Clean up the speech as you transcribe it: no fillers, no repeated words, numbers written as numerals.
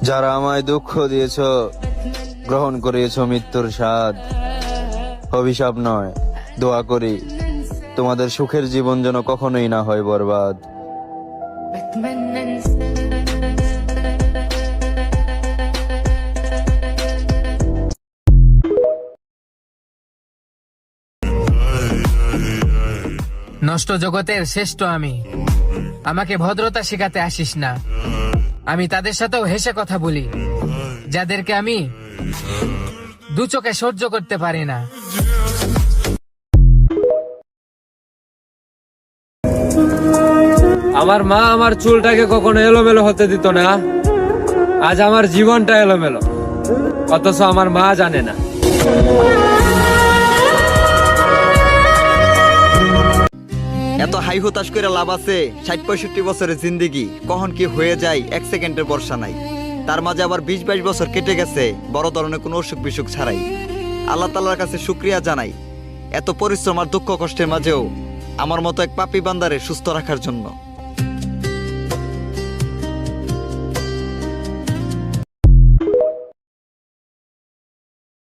যারা আমায় দুঃখ দিয়েছ, গ্রহণ করিয়েছ মৃত্যুর স্বাদ, অভিশাপ নয়, দোয়া করি তোমাদের সুখের জীবন যেন কখনোই না হয় বরবাদ। بتمنى انساك. নষ্ট জগতের শ্রেষ্ঠ আমি, আমাকে ভদ্রতা শেখাতে আসিস না। আমি তাদের সাথেও হেসে কথা বলি, যাদেরকে আমি দু চোখে সহ্য করতে পারি না। আমার মা আমার চুলটাকে কখনো এলোমেলো হতে দিত না, আজ আমার জীবনটা এলোমেলো, অথচ আমার মা জানে না। এত হাই হতাশ করে লাভ আছে? 60-65 বছরের জিন্দেগি কখন কি হয়ে যায় এক সেকেন্ডের ভরসা নাই। তার মাঝে আবার 20-22 বছর কেটে গেছে বড় ধরনের কোনো অসুখ বিসুখ ছাড়াই। আল্লাহ তাআলার কাছে শুকরিয়া জানাই এত পরিশ্রম আর দুঃখ কষ্টের মাঝেও আমার মতো এক পাপী বান্দারে সুস্থ রাখার জন্য।